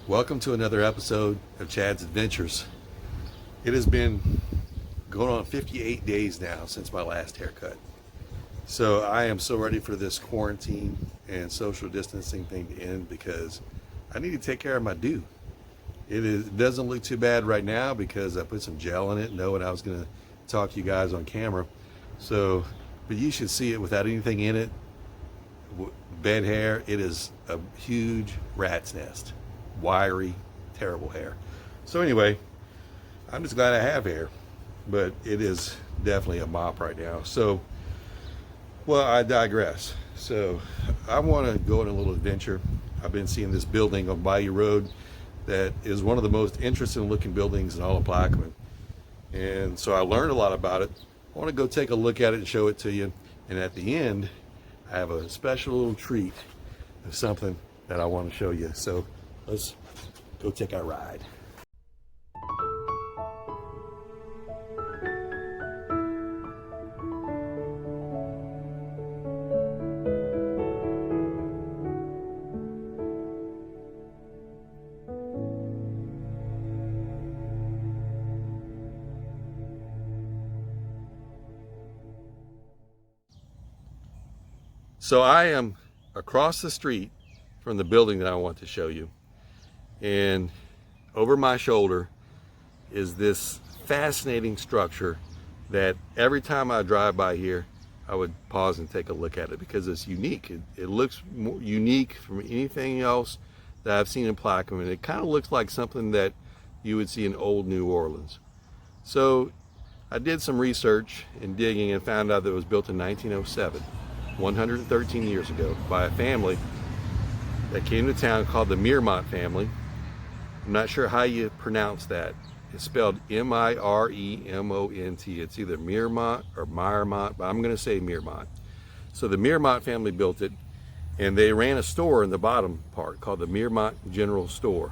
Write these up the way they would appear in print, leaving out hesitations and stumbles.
Welcome to another episode of Chad's Adventures. It has been going on 58 days now since my last haircut. So I am so ready for this quarantine and social distancing thing to end because I need to take care of my do. It doesn't look too bad right now because I put some gel in it knowing I was going to talk to you guys on camera. So, but you should see it without anything in it. Bed hair, it is a huge rat's nest. Wiry, terrible hair. So anyway, I'm just glad I have hair, but it is definitely a mop right now. So, well, I digress. So I want to go on a little adventure. I've been seeing this building on Bayou Road that is one of the most interesting looking buildings in all of Plaquemine. And so I learned a lot about it. I want to go take a look at it and show it to you. And at the end, I have a special little treat of something that I want to show you. So let's go take our ride. So I am across the street from the building that I want to show you. And over my shoulder is this fascinating structure that every time I drive by here, I would pause and take a look at it because it's unique. It looks more unique from anything else that I've seen in Plaquemine. It kind of looks like something that you would see in old New Orleans. So I did some research and digging and found out that it was built in 1907, 113 years ago, by a family that came to town called the Miramonte family. I'm not sure how you pronounce that. It's spelled M-I-R-E-M-O-N-T. It's either Miramonte or Miramonte, but I'm going to say Miramonte. So the Miramonte family built it, and they ran a store in the bottom part called the Miramonte General Store.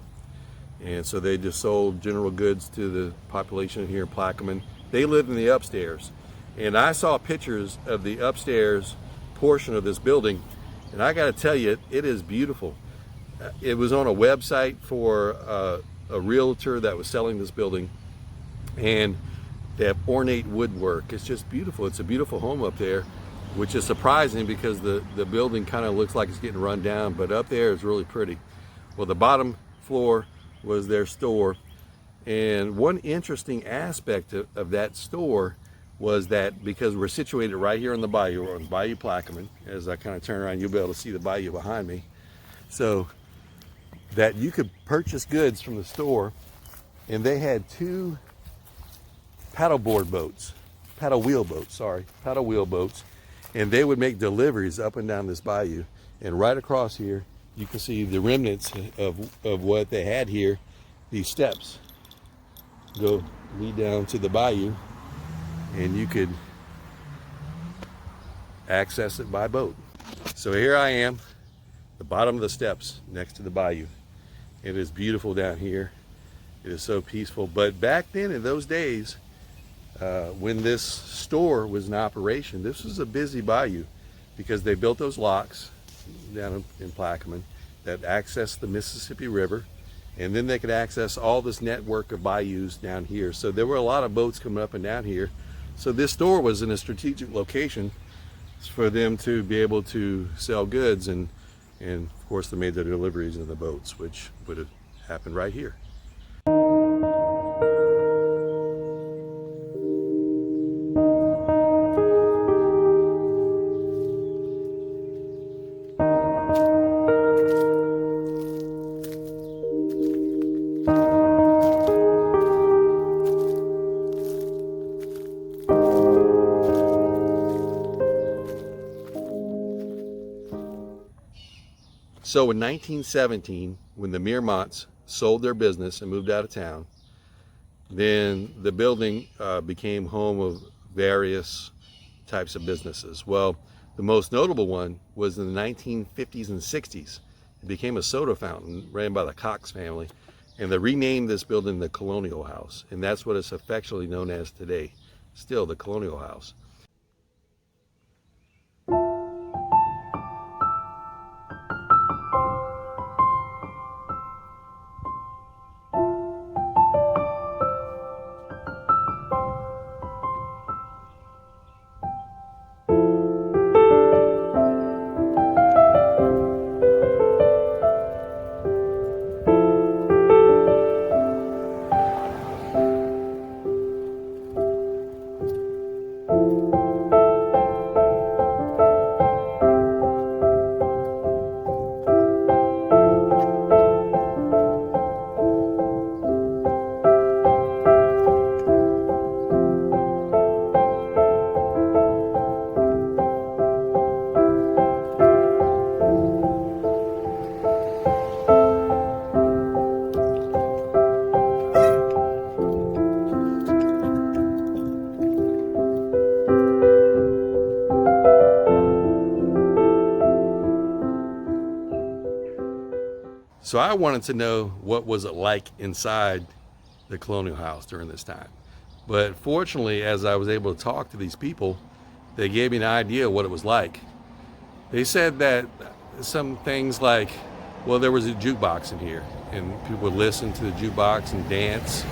And so they just sold general goods to the population here in Plaquemine. They lived in the upstairs. And I saw pictures of the upstairs portion of this building, and I got to tell you, it is beautiful. It was on a website for a realtor that was selling this building, and they have ornate woodwork. It's just beautiful. It's a beautiful home up there, which is surprising because the building kind of looks like it's getting run down, but up there is really pretty. Well, the bottom floor was their store, and one interesting aspect of that store was that because we're situated right here on the bayou, or on Bayou Plaquemine, as I kind of turn around, you'll be able to see the bayou behind me. So that you could purchase goods from the store, and they had two paddle wheel boats, and they would make deliveries up and down this bayou. And right across here, you can see the remnants of what they had here. These steps lead down to the bayou, and you could access it by boat. So here I am, the bottom of the steps next to the bayou. It is beautiful down here. It is so peaceful. But back then, in those days, when this store was in operation, this was a busy bayou because they built those locks down in Plaquemine that accessed the Mississippi River, and then they could access all this network of bayous down here. So there were a lot of boats coming up and down here. So this store was in a strategic location for them to be able to sell goods, and of course they made their deliveries in the boats, which would have happened right here. So in 1917, when the Miramontes sold their business and moved out of town, then the building became home of various types of businesses. Well, the most notable one was in the 1950s and 60s. It became a soda fountain ran by the Cox family, and they renamed this building the Colonial House, and that's what it's affectionately known as today, still the Colonial House. So I wanted to know what was it like inside the Colonial House during this time. But fortunately, as I was able to talk to these people, they gave me an idea of what it was like. They said that some things like, well, there was a jukebox in here, and people would listen to the jukebox and dance.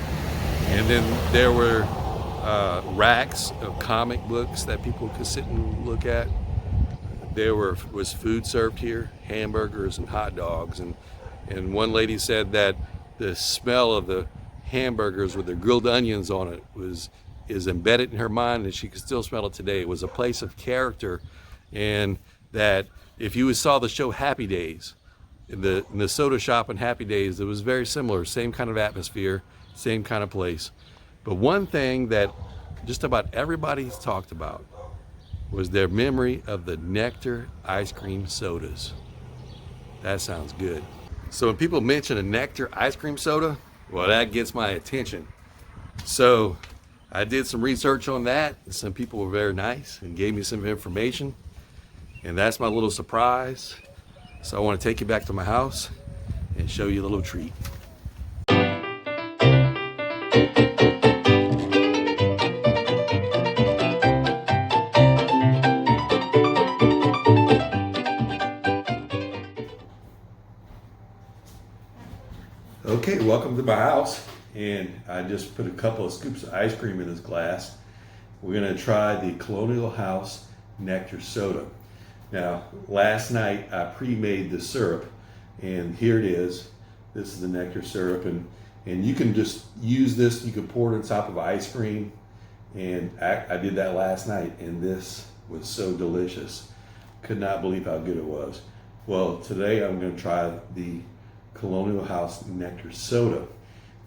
And then there were racks of comic books that people could sit and look at. There was food served here, hamburgers and hot dogs. And one lady said that the smell of the hamburgers with the grilled onions on it is embedded in her mind, and she could still smell it today. It was a place of character, and that if you saw the show Happy Days, in the soda shop in Happy Days, it was very similar, same kind of atmosphere, same kind of place. But one thing that just about everybody's talked about was their memory of the Nectar ice cream sodas. That sounds good. So when people mention a Nectar ice cream soda, well, that gets my attention. So I did some research on that. Some people were very nice and gave me some information. And that's my little surprise. So I want to take you back to my house and show you a little treat. Okay, welcome to my house. And I just put a couple of scoops of ice cream in this glass. We're gonna try the Colonial House Nectar Soda. Now, last night I pre-made the syrup, and here it is. This is the nectar syrup, and you can just use this. You can pour it on top of ice cream, and I did that last night, and this was so delicious. Could not believe how good it was. Well, today I'm going to try the Colonial House Nectar Soda.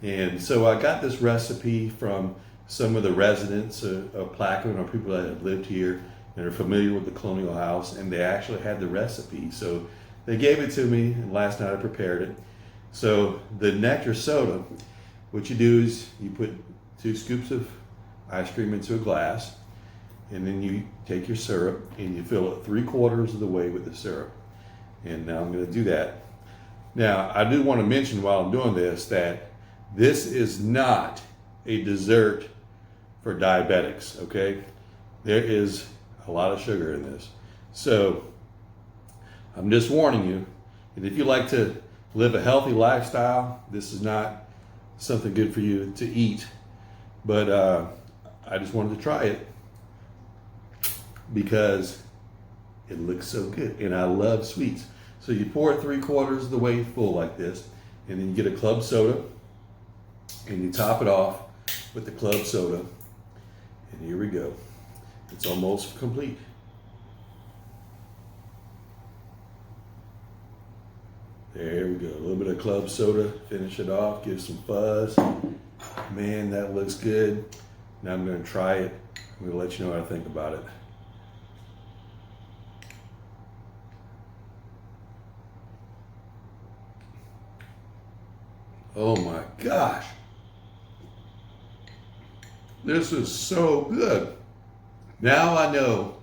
And so I got this recipe from some of the residents of Plaquemine, or people that have lived here and are familiar with the Colonial House, and they actually had the recipe. So they gave it to me, and last night I prepared it. So the Nectar Soda, what you do is you put 2 scoops of ice cream into a glass, and then you take your syrup and you fill it 3/4 of the way with the syrup. And now I'm going to do that. Now, I do want to mention while I'm doing this that this is not a dessert for diabetics, okay? There is a lot of sugar in this. So I'm just warning you, and if you like to live a healthy lifestyle, this is not something good for you to eat. But I just wanted to try it because it looks so good, and I love sweets. So you pour it 3/4 of the way full like this, and then you get a club soda, and you top it off with the club soda. And here we go. It's almost complete. There we go. A little bit of club soda, finish it off, give some fuzz. Man, that looks good. Now I'm going to try it. I'm going to let you know what I think about it. Oh my gosh. This is so good. Now I know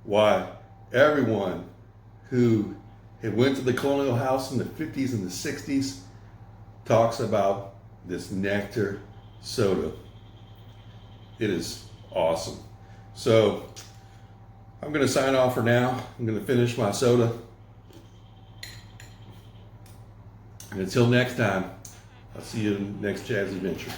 why everyone who had went to the Colonial House in the 50s and the 60s talks about this Nectar Soda. It is awesome. So I'm going to sign off for now. I'm going to finish my soda. And until next time, I'll see you in the next Chad's Adventure.